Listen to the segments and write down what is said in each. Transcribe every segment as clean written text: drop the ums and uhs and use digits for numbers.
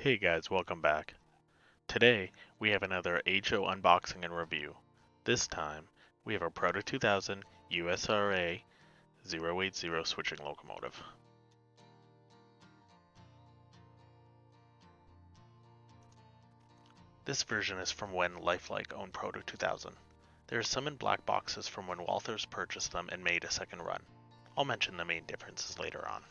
Hey guys, welcome back. Today, we have another HO unboxing and review. This time, we have our Proto 2000 USRA 080 switching locomotive. This version is from when Lifelike owned Proto 2000. There are some in black boxes from when Walthers purchased them and made a second run. I'll mention the main differences later on.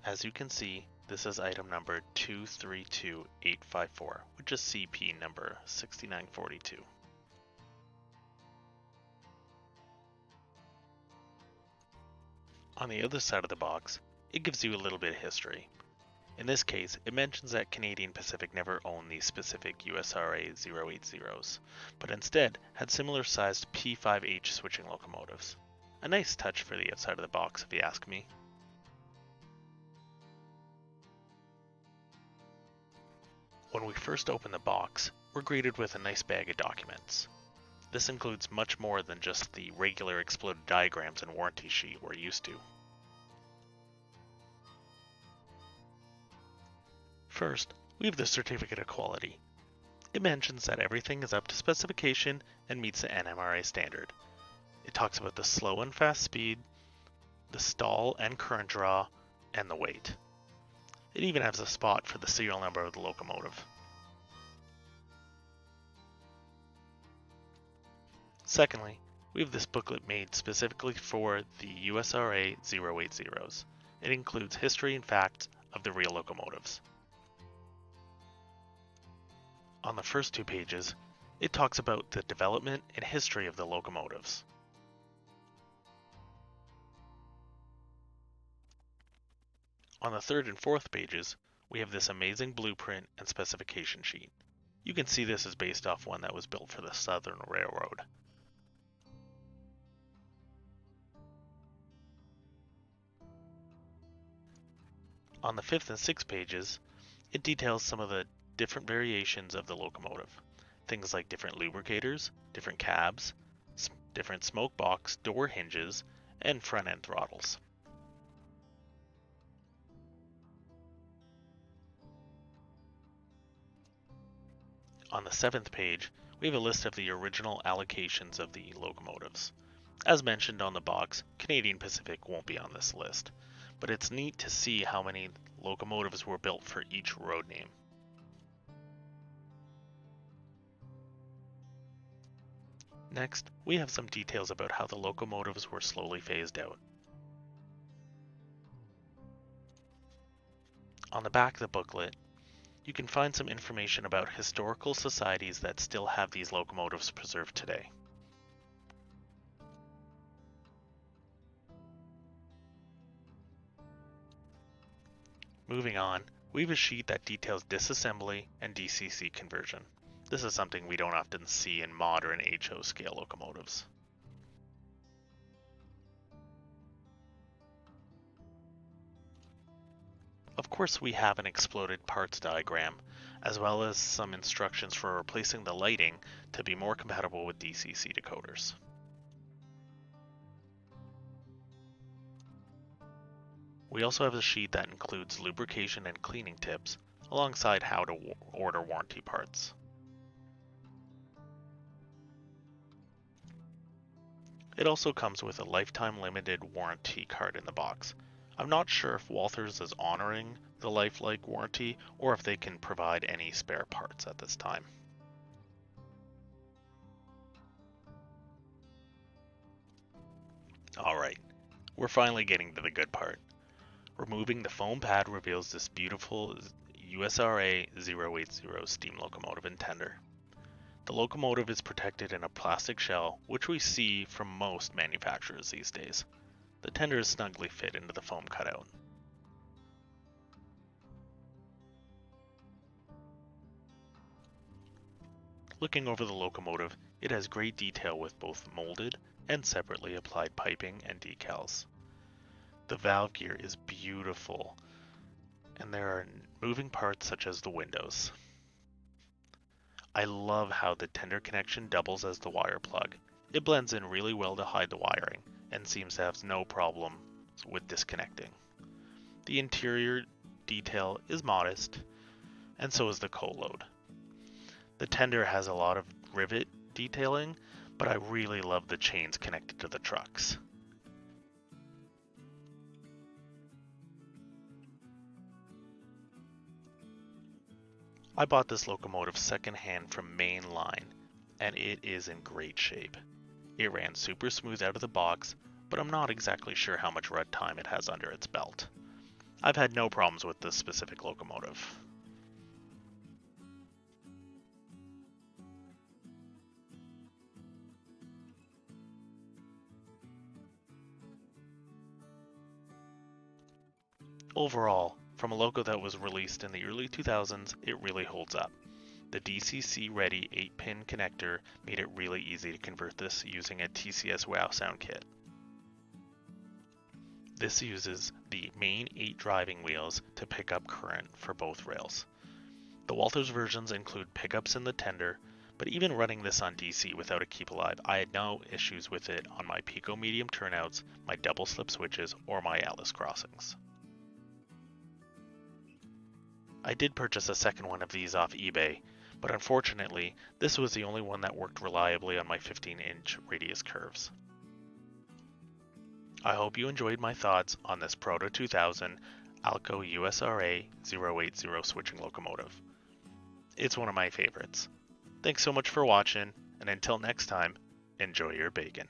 As you can see, this is item number 232854, which is CP number 6942. On the other side of the box, it gives you a little bit of history. In this case, it mentions that Canadian Pacific never owned these specific USRA 080s, but instead had similar sized P5H switching locomotives. A nice touch for the outside of the box if you ask me. When we first open the box, we're greeted with a nice bag of documents. This includes much more than just the regular exploded diagrams and warranty sheet we're used to. First, we have the Certificate of Quality. It mentions that everything is up to specification and meets the NMRA standard. It talks about the slow and fast speed, the stall and current draw, and the weight. It even has a spot for the serial number of the locomotive. Secondly, we have this booklet made specifically for the USRA 080s. It includes history and facts of the real locomotives. On the first two pages, it talks about the development and history of the locomotives. On the third and fourth pages, we have this amazing blueprint and specification sheet. You can see this is based off one that was built for the Southern Railroad. On the fifth and sixth pages, it details some of the different variations of the locomotive. Things like different lubricators, different cabs, different smoke box, door hinges, and front end throttles. On the seventh page, we have a list of the original allocations of the locomotives. As mentioned on the box, Canadian Pacific won't be on this list, but it's neat to see how many locomotives were built for each road name. Next, we have some details about how the locomotives were slowly phased out. On the back of the booklet, you can find some information about historical societies that still have these locomotives preserved today. Moving on, we have a sheet that details disassembly and DCC conversion. This is something we don't often see in modern HO scale locomotives. Of course, we have an exploded parts diagram, as well as some instructions for replacing the lighting to be more compatible with DCC decoders. We also have a sheet that includes lubrication and cleaning tips, alongside how to order warranty parts. It also comes with a lifetime limited warranty card in the box. I'm not sure if Walthers is honoring the Lifelike warranty or if they can provide any spare parts at this time. Alright, we're finally getting to the good part. Removing the foam pad reveals this beautiful USRA 080 steam locomotive and tender. The locomotive is protected in a plastic shell, which we see from most manufacturers these days. The tender is snugly fit into the foam cutout. Looking over the locomotive, it has great detail with both molded and separately applied piping and decals. The valve gear is beautiful, and there are moving parts such as the windows. I love how the tender connection doubles as the wire plug. It blends in really well to hide the wiring, and seems to have no problem with disconnecting. The interior detail is modest, and so is the coal load. The tender has a lot of rivet detailing, but I really love the chains connected to the trucks. I bought this locomotive secondhand from Main Line, and it is in great shape. It ran super smooth out of the box, but I'm not exactly sure how much run time it has under its belt. I've had no problems with this specific locomotive. Overall, from a loco that was released in the early 2000s, it really holds up. The DCC-ready 8-pin connector made it really easy to convert this using a TCS WOW sound kit. This uses the main 8 driving wheels to pick up current for both rails. The Walthers versions include pickups in the tender, but even running this on DC without a keep alive, I had no issues with it on my Pico medium turnouts, my double slip switches, or my Atlas crossings. I did purchase a second one of these off eBay, but unfortunately, this was the only one that worked reliably on my 15-inch radius curves. I hope you enjoyed my thoughts on this Proto 2000 Alco USRA 080 switching locomotive. It's one of my favorites. Thanks so much for watching, and until next time, enjoy your bacon.